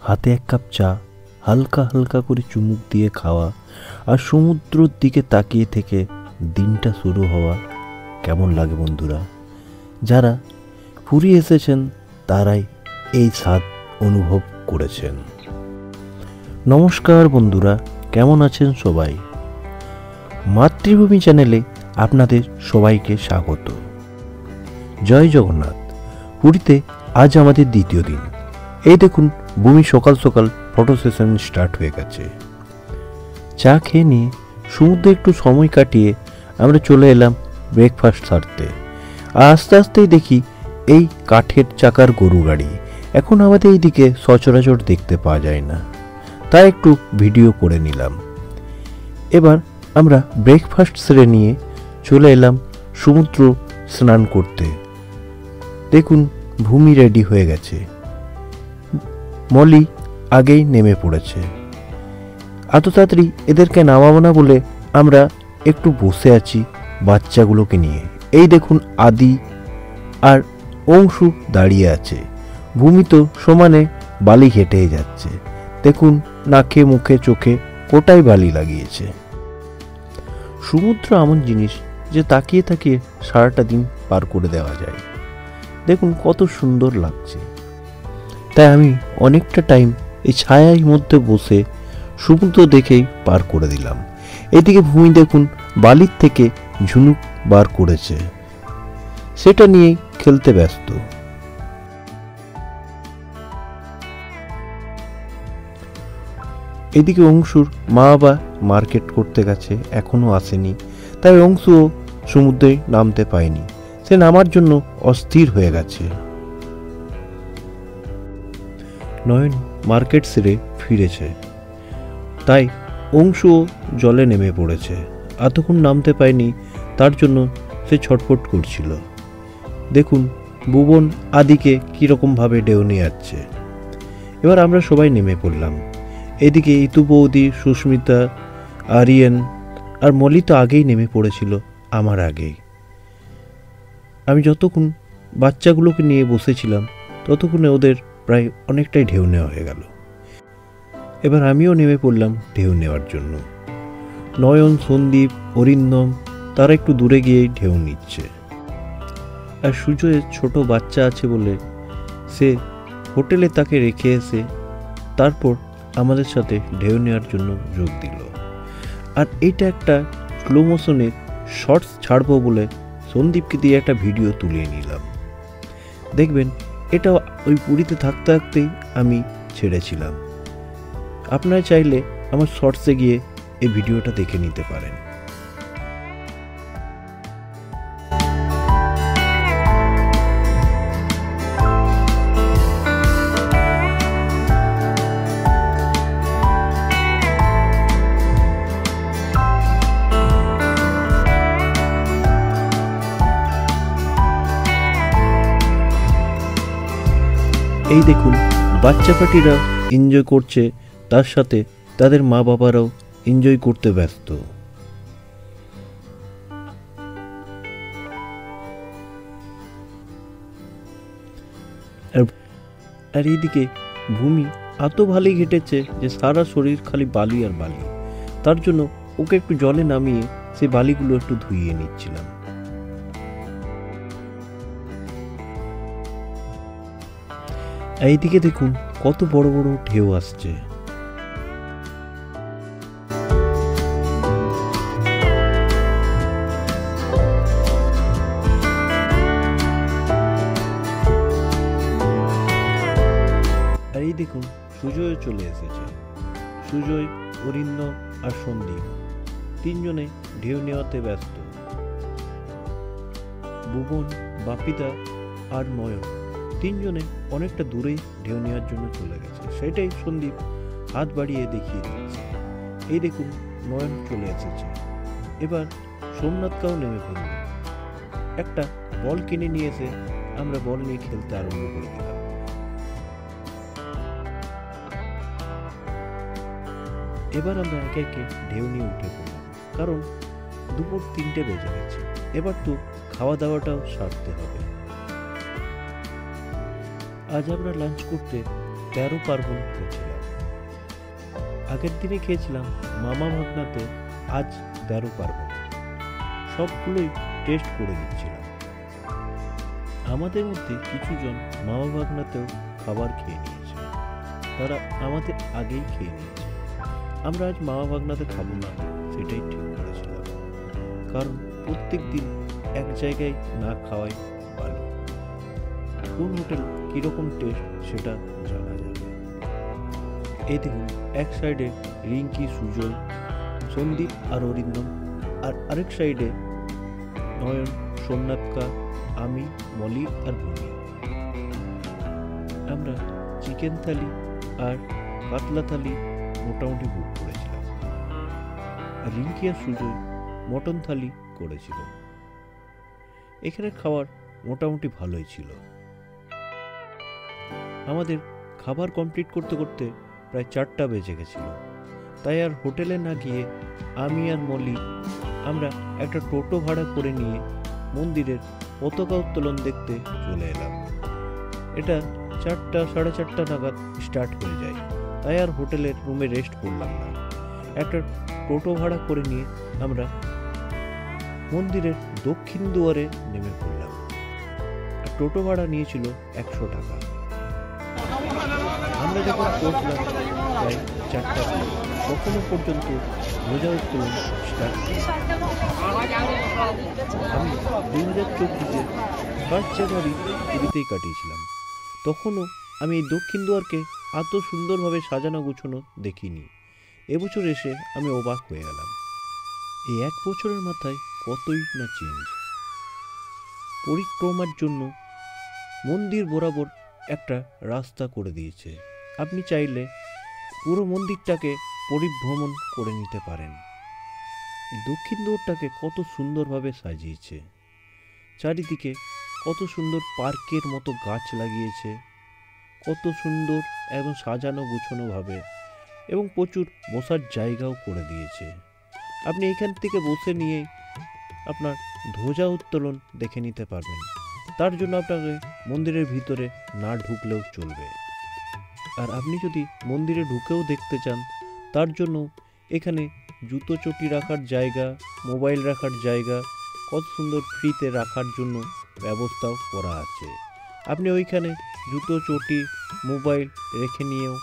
হাতে এক কাপ চা হালকা হালকা করে চুমুক দিয়ে খাওয়া আর সমুদ্রের দিকে তাকিয়ে থেকে দিনটা শুরু হওয়া কেমন লাগে বন্ধুরা? যারা পুরী এসেছেন তারাই এই স্বাদ অনুভব করেছেন। নমস্কার বন্ধুরা, কেমন আছেন সবাই? মাতৃভূমি চ্যানেলে আপনাদের সবাইকে স্বাগত। জয় জগন্নাথ। পুরীতে আজ আমাদের দ্বিতীয় দিন। এই দেখুন, ভূমি সকাল সকাল ফটো সেশন স্টার্ট হয়ে গেছে। চা খেয়ে নিয়ে সমুদ্রে একটু সময় কাটিয়ে আমরা চলে এলাম ব্রেকফাস্ট সারতে। আর আস্তে আস্তেই দেখি এই কাঠের চাকার গরু গাড়ি এখন আমাদের এইদিকে সচরাচর দেখতে পাওয়া যায় না, তাই একটু ভিডিও করে নিলাম। এবার আমরা ব্রেকফাস্ট সেরে নিয়ে চলে এলাম সমুদ্র স্নান করতে। দেখুন, ভূমি রেডি হয়ে গেছে, মলি আগেই নেমে পড়েছে। এত তাড়াতাড়ি এদেরকে নামাবো না বলে আমরা একটু বসে আছি বাচ্চাগুলোকে নিয়ে। এই দেখুন, আদি আর অংশু দাঁড়িয়ে আছে। ভূমি তো সমানে বালি হেঁটে যাচ্ছে। দেখুন, নাকে মুখে চোখে কোটায় বালি লাগিয়েছে। সমুদ্র এমন জিনিস যে তাকিয়ে তাকিয়ে সারাটা দিন পার করে দেওয়া যায়। দেখুন কত সুন্দর লাগছে। তাই আমি অনেকটা টাইম এই ছায়ার মধ্যে বসে সমুদ্র দেখেই পার করে দিলাম। এদিকে ভূমি দেখুন বালির থেকে ঝুনুক বার করেছে, সেটা নিয়েই খেলতে ব্যস্ত। এদিকে অংশুর মা বাবা মার্কেট করতে গেছে, এখনো আসেনি, তাই অংশুও সমুদ্রে নামতে পায়নি। সে নামার জন্য অস্থির হয়ে গেছে। নয়ন মার্কেট সেরে ফিরেছে, তাই অংশুও জলে নেমে পড়েছে। এতক্ষণ নামতে পায়নি, তার জন্য সে ছটফট করছিল। দেখুন ভুবন আদিকে কীরকমভাবে ঢেউ নিয়ে যাচ্ছে। এবার আমরা সবাই নেমে পড়লাম। এদিকে ইতু বৌদি, সুস্মিতা, আরিয়ান আর মলি তো আগেই নেমে পড়েছিল আমার আগেই। আমি যতক্ষণ বাচ্চাগুলোকে নিয়ে বসেছিলাম ততক্ষণে ওদের প্রায় অনেকটাই ঢেউ নেওয়া হয়ে গেল। এবার আমিও নেমে পড়লাম ঢেউ নেওয়ার জন্য। নয়ন, সন্দীপ, অরিন্দম তারা একটু দূরে গিয়েই ঢেউ নিচ্ছে। আর সুজয়ের ছোট বাচ্চা আছে বলে সে হোটেলে তাকে রেখে এসে তারপর আমাদের সাথে ঢেউ নেওয়ার জন্য যোগ দিল। আর এইটা একটা স্লো মোশনের শর্টস ছাড়বো বলে সন্দীপকে দিয়ে একটা ভিডিও তুলিয়ে নিলাম। দেখবেন এটা ওই পুরীতে থাকতে থাকতেই আমি ছেড়েছিলাম। আপনারা চাইলে আমার শর্টসে গিয়ে এই ভিডিওটা দেখে নিতে পারেন। এই দেখুন, বাচ্চা পাটিরা এনজয় করছে, তার সাথে তাদের মা বাবারাও এনজয় করতে ব্যস্ত। আর এইদিকে ভূমি এত ভালোই হেঁটেছে যে সারা শরীর খালি বালি আর বালি। তার জন্য ওকে একটু জলে নামিয়ে সেই বালিগুলো একটু ধুইয়ে নিচ্ছিলাম। এইদিকে দেখুন কত বড় বড় ঢেউ আসছে। আর এই দেখুন সুজয় চলে এসেছে। সুজয়, অরিন্দম আর সন্দীপ তিনজনে ঢেউ নেওয়াতে ব্যস্ত। ভুবন, বাপিদা আর নয়ন তিনজনে অনেকটা দূরেই ঢেউ নেওয়ার জন্য চলে গেছে। সেটাই সন্দীপ হাত বাড়িয়ে দেখিয়ে দিচ্ছে। এই দেখুন নয়ন চলে এসেছে। এবার সোমনাথকাও নেমে পড়ল। একটা বল কিনে নিয়ে এসে আমরা বল নিয়ে খেলতে আরম্ভ করে দিলাম। এবার আমরা একে একে ঢেউ নিয়ে উঠে পড়লাম, কারণ দুপুর 3টে বেজে গেছে। এবার তো খাওয়া দাওয়াটাও সারতে হবে। আজ আমরা লাঞ্চ করতে 13 পার্বণ খেয়েছিলাম। আগের দিনে খেয়েছিলাম মামা ভাগনাতে, আজ 13 পার্বণ। সবগুলোই টেস্ট করে নিচ্ছিলাম। আমাদের মধ্যে কিছুজন মামা ভাগনাতেও খাবার খেয়ে নিয়েছে, তারা আমাদের আগেই খেয়ে নিয়েছে। আমরা আজ মামা ভাগনাতে খাবো না, সেটাই ঠিক করেছিলাম, কারণ প্রত্যেক দিন এক জায়গায় না খাওয়াই ভালো। কোন হোটেল কীরকম টেস্ট সেটা জানা যাবে। এই দেখুন, এক সাইডে রিঙ্কি, সুজয়, সন্দীপ আর অরিন্দম, আর আরেক সাইডে নয়ন, সোমনাথকা, আমি, মলি আর ভূমি। আমরা চিকেন থালি আর কাতলা থালি মোটামুটি বুক করেছিলাম, আর রিঙ্কি আর সুজয় মটন থালি করেছিল। এখানে খাবার মোটামুটি ভালোই ছিল। আমাদের খাবার কমপ্লিট করতে করতে প্রায় 4টা বেজে গেছিল। তাই আর হোটেলে না গিয়ে আমি আর মলি আমরা একটা টোটো ভাড়া করে নিয়ে মন্দিরের পতাকা উত্তোলন দেখতে চলে এলাম। এটা 4টা, 4:30 নাগাদ স্টার্ট হয়ে যায়। তাই আর হোটেলের রুমে রেস্ট করলাম না, একটা টোটো ভাড়া করে নিয়ে আমরা মন্দিরের দক্ষিণ দুয়ারে নেমে পড়লাম। আর টোটো ভাড়া নিয়েছিল 100 টাকা। আমরা যখন পৌঁছলাম প্রায় 4টা, তখনও পর্যন্ত ধ্বজা উত্তোলন স্টার্ট হল। আমি 2024-এ 1 জানুয়ারি পুরীতেই কাটিয়েছিলাম। তখনও আমি এই দক্ষিণ দুয়ারকে এত সুন্দরভাবে সাজানো গুছানো দেখিনি। এবছর এসে আমি অবাক হয়ে গেলাম। এই 1 বছরের মাথায় কতই না চেঞ্জ। পরিক্রমার জন্য মন্দির বরাবর একটা রাস্তা করে দিয়েছে। আপনি চাইলে পুরো মন্দিরটাকে পরিভ্রমণ করে নিতে পারেন। দক্ষিণ দুয়ারটাকে কত সুন্দরভাবে সাজিয়েছে, চারিদিকে কত সুন্দর পার্কের মতো গাছ লাগিয়েছে, কত সুন্দর এবং সাজানো গুছানোভাবে, এবং প্রচুর বসার জায়গাও করে দিয়েছে। আপনি এখান থেকে বসে নিয়ে আপনার ধ্বজা উত্তোলন দেখে নিতে পারবেন। তার জন্য আপনাকে মন্দিরের ভিতরে না ঢুকলেও চলবে। আর আপনি যদি মন্দিরে ঢুকেও দেখতে চান, তার জন্য এখানে জুতো চটি রাখার জায়গা, মোবাইল রাখার জায়গা, কত সুন্দর ফ্রিতে রাখার জন্য ব্যবস্থাও করা আছে। আপনি ওইখানে জুতো চটি মোবাইল রেখে নিয়েও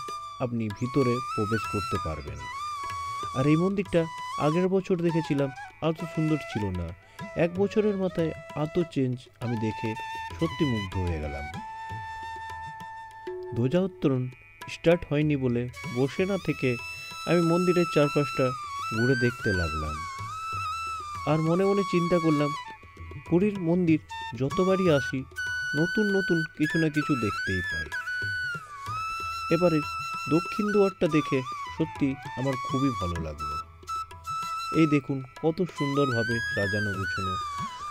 আপনি ভিতরে প্রবেশ করতে পারবেন। আর এই মন্দিরটা আগের বছর দেখেছিলাম, এত সুন্দর ছিল না। 1 বছরের মাথায় এত চেঞ্জ আমি দেখে সত্যি মুগ্ধ হয়ে গেলাম। ধ্বজা উত্তোলন স্টার্ট হয়নি বলে বসে না থেকে আমি মন্দিরের চারপাশটা ঘুরে দেখতে লাগলাম। আর মনে মনে চিন্তা করলাম, পুরীর মন্দির যতবারই আসি নতুন নতুন কিছু না কিছু দেখতেই পাই। এবারে দক্ষিণ দুয়ারটা দেখে সত্যি আমার খুবই ভালো লাগলো। এই দেখুন কত সুন্দরভাবে সাজানো গুছানো।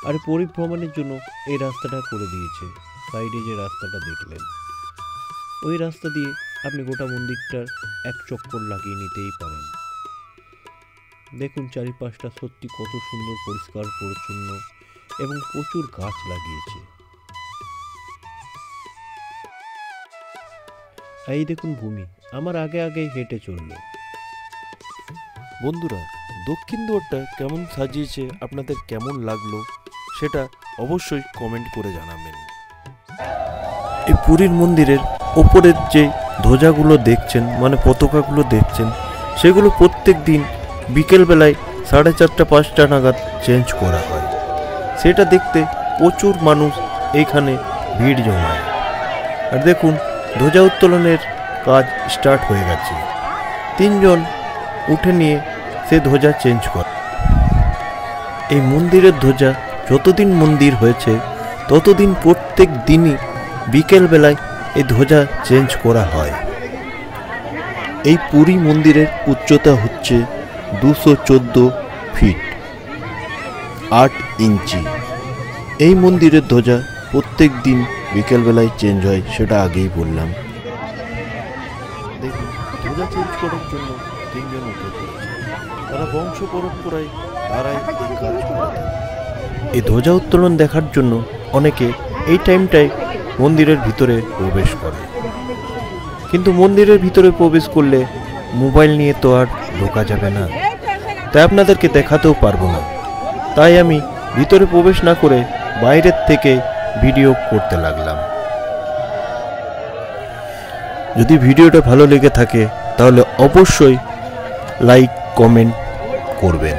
আর পরিভ্রমণের জন্য এই রাস্তাটা করে দিয়েছে। সাইডে যে রাস্তাটা দেখলেন, ওই রাস্তা দিয়ে আপনি গোটা মন্দিরটার 1 চক্কর লাগিয়ে নিতেই পারেন। দেখুন চারিপাশটা সত্যি কত সুন্দর, পরিষ্কার পরিচ্ছন্ন, এবং প্রচুর গাছ লাগিয়েছে। এই দেখুন ভূমি আমার আগে আগে হেঁটে চলল। বন্ধুরা, দক্ষিণ দুয়ারটা কেমন সাজিয়েছে, আপনাদের কেমন লাগলো সেটা অবশ্যই কমেন্ট করে জানাবেন। এই পুরীর মন্দিরের ওপরের যে ধ্বজাগুলো দেখছেন, মানে পতাকাগুলো দেখছেন, সেগুলো প্রত্যেক দিন বিকেলবেলায় 4:30, 5টা নাগাদ চেঞ্জ করা হয়। সেটা দেখতে প্রচুর মানুষ এইখানে ভিড় জমায়। আর দেখুন ধ্বজা উত্তোলনের কাজ স্টার্ট হয়ে গেছে। 3 জন উঠে নিয়ে সে ধ্বজা চেঞ্জ করে। এই মন্দিরের ধ্বজা যতদিন মন্দির হয়েছে ততদিন প্রত্যেক দিনই বিকেলবেলায় এই ধ্বজা চেঞ্জ করা হয়। এই পুরী মন্দিরের উচ্চতা হচ্ছে 214 ফিট 8 ইঞ্চি। এই মন্দিরের ধ্বজা প্রত্যেক দিন বিকেলবেলায় চেঞ্জ হয়, সেটা আগেই বললাম। দেখুন ধ্বজা চেঞ্জ করার জন্য 3 জন উঠে পড়েছে। তারা বংশ পরম্পরায় তারাই এই কাজ করে থাকে। এই ধ্বজা উত্তোলন দেখার জন্য অনেকে এই টাইমটায় মন্দিরের ভিতরে প্রবেশ করে, কিন্তু মন্দিরের ভিতরে প্রবেশ করলে মোবাইল নিয়ে তো আর ঢোকা যাবে না, তাই আপনাদেরকে দেখাতেও পারবো না। তাই আমি ভিতরে প্রবেশ না করে বাইরের থেকে ভিডিও করতে লাগলাম। যদি ভিডিওটা ভালো লেগে থাকে তাহলে অবশ্যই লাইক কমেন্ট করবেন,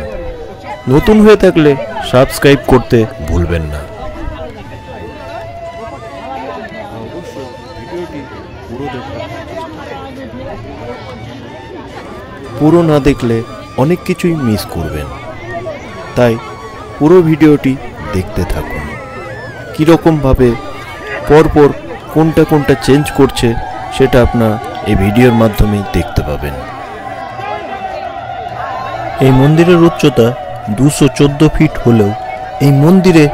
নতুন হয়ে থাকলে সাবস্ক্রাইব করতে ভুলবেন না। অবশ্যই ভিডিওটি পুরো না দেখলে অনেক কিছুই মিস করবেন, তাই পুরো ভিডিওটি দেখতে থাকুন। কীরকমভাবে পরপর কোনটা কোনটা চেঞ্জ করছে সেটা আপনারা এই ভিডিওর মাধ্যমেই দেখতে পাবেন। এই মন্দিরের উচ্চতা 214 ফিট হলেও এই মন্দিরে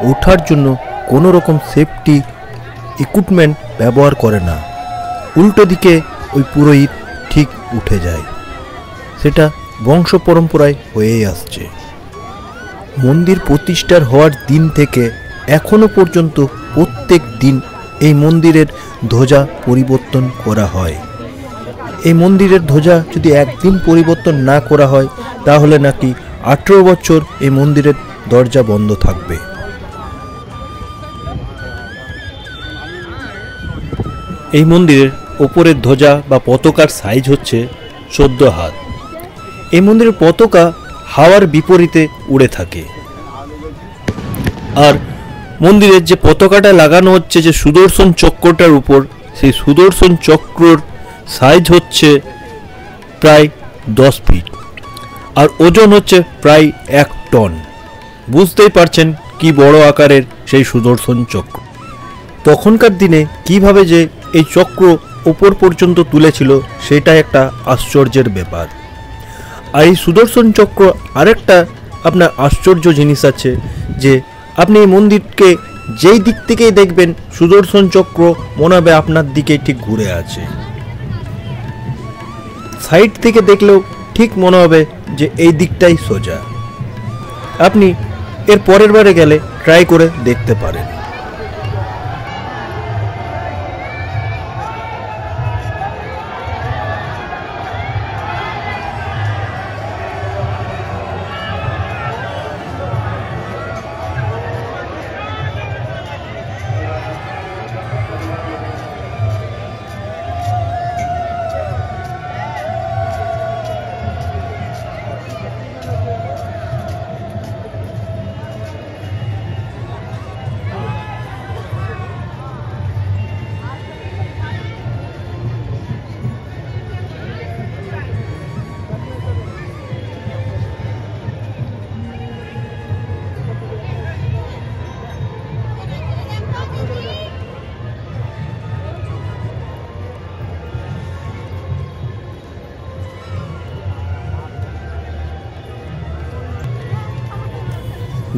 ওঠার জন্য কোনো রকম সেফটি ইকুইপমেন্ট ব্যবহার করে না। উল্টো দিকে ওই পুরোহিত ঠিক উঠে যায়, সেটা বংশ পরম্পরায় হয়েই আসছে। মন্দির প্রতিষ্ঠার হওয়ার দিন থেকে এখনো পর্যন্ত প্রত্যেক দিন এই মন্দিরের ধ্বজা পরিবর্তন করা হয়। এই মন্দিরের ধ্বজা যদি একদিন পরিবর্তন না করা হয় তাহলে নাকি 18 বছর এই মন্দিরের দরজা বন্ধ থাকবে। এই মন্দিরের ওপরের ধ্বজা বা পতাকার সাইজ হচ্ছে 14 হাত। এই মন্দিরের পতাকা হাওয়ার বিপরীতে উড়ে থাকে। আর মন্দিরের যে পতাকাটা লাগানো হচ্ছে যে সুদর্শন চক্রটার উপর, সেই সুদর্শন চক্রর সাইজ হচ্ছে প্রায় 10 ফিট আর ওজন হচ্ছে প্রায় 1 টন। বুঝতেই পারছেন কি বড় আকারের সেই সুদর্শন চক্র। তখনকার দিনে কিভাবে যে এই চক্র ওপর পর্যন্ত তুলেছিল সেটা একটা আশ্চর্যের ব্যাপার। আর এই সুদর্শন চক্র আরেকটা আপনার আশ্চর্য জিনিস আছে যে আপনি এই মন্দিরকে যেই দিক থেকেই দেখবেন সুদর্শন চক্র মনে হবে আপনার দিকে ঠিক ঘুরে আছে। সাইড থেকে দেখলেও ঠিক মনে হবে যে এই দিকটাই সোজা। আপনি এর পরের বারে গেলে ট্রাই করে দেখতে পারেন।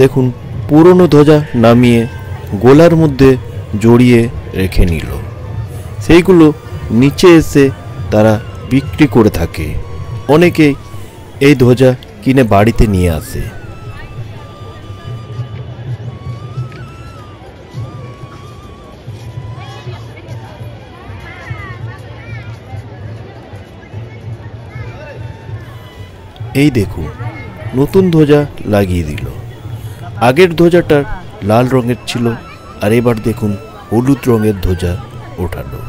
দেখুন পুরনো ধ্বজা নামিয়ে গোলার মধ্যে জড়িয়ে রেখে নিল। সেইগুলো নিচে এসে তারা বিক্রি করে থাকে। অনেকে এই ধ্বজা কিনে বাড়িতে নিয়ে আসে। এই দেখুন নতুন ধ্বজা লাগিয়ে দিল। আগের ধ্বজাটা লাল রঙের ছিল আর এবার দেখুন হলুদ রঙের ধ্বজা ওঠালো।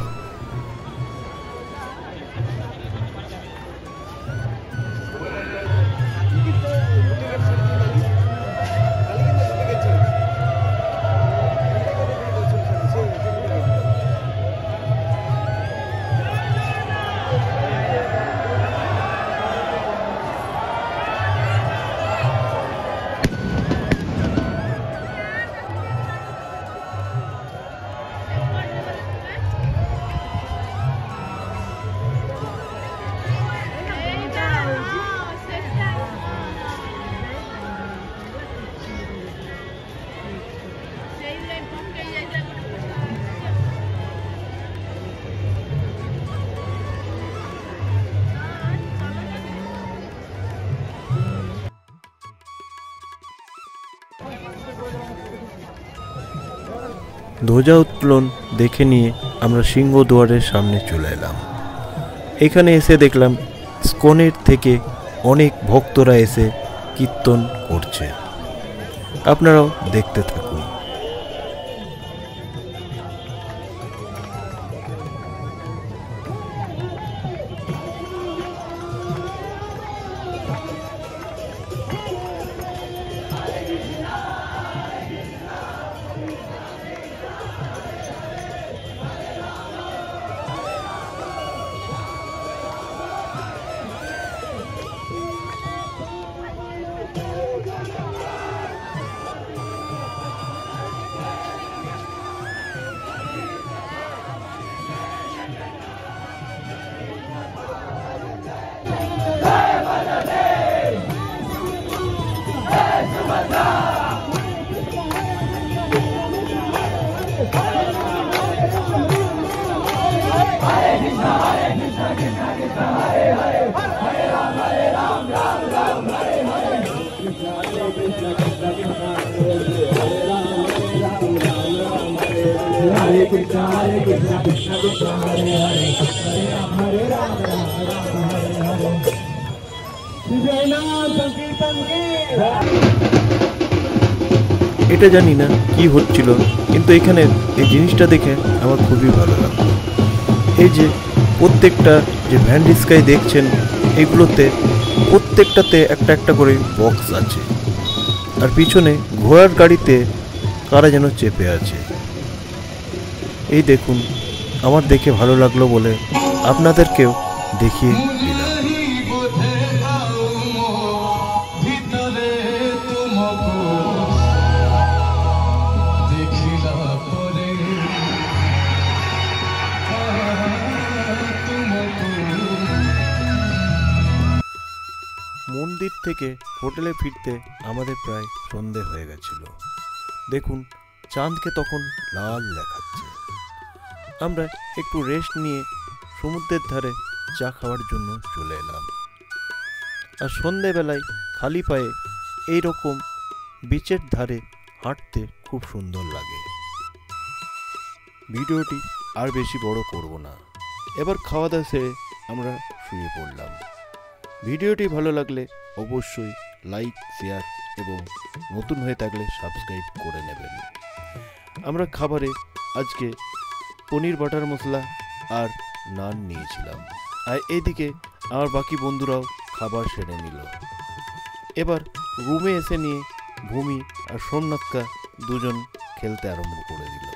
ধ্বজা উত্তোলন দেখে নিয়ে আমরা সিংহদুয়ারের সামনে চলে এলাম। এখানে এসে দেখলাম স্কনের থেকে অনেক ভক্তরা এসে কীর্তন করছে। আপনারাও দেখতে থাকুন। এটা জানি না কি হচ্ছিল, কিন্তু এখানে এই জিনিসটা দেখে আমার খুবই ভালো লাগলো। এই যে প্রত্যেকটা যে ভ্যান রিস্কায় দেখছেন, এগুলোতে প্রত্যেকটাতে একটা একটা করে বক্স আছে, আর পিছনে ঘোড়ার গাড়িতে কারা যেন চেপে আছে। এই দেখুন, আমার দেখে ভালো লাগলো বলে আপনাদেরকেও দেখিয়ে দিলাম। মন্দির থেকে হোটেলে ফিরতে আমাদের প্রায় সন্ধে হয়ে গেছিল। দেখুন, চাঁদকে তখন লাল দেখাচ্ছে। আমরা একটু রেস্ট নিয়ে সমুদ্রের ধারে চা খাওয়ার জন্য চলে এলাম। আর সন্ধেবেলায় খালি পায়ে এই রকম বিচের ধারে হাঁটতে খুব সুন্দর লাগে। ভিডিওটি আর বেশি বড় করব না, এবার খাওয়া দাওয়া সেরে আমরা শুয়ে পড়লাম। ভিডিওটি ভালো লাগলে অবশ্যই লাইক, শেয়ার এবং নতুন হয়ে থাকলে সাবস্ক্রাইব করে নেবেন। আমরা খাবারে আজকে পনির বাটার মশলা আর নান নিয়েছিলাম, আর এইদিকে আমার বাকি বন্ধুরাও খাবার সেরে নিল। এবার রুমে এসে নিয়ে ভূমি আর সোমনাথকা দুজন খেলতে আরম্ভ করে দিল।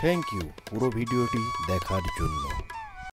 থ্যাংক ইউ পুরো ভিডিওটি দেখার জন্য।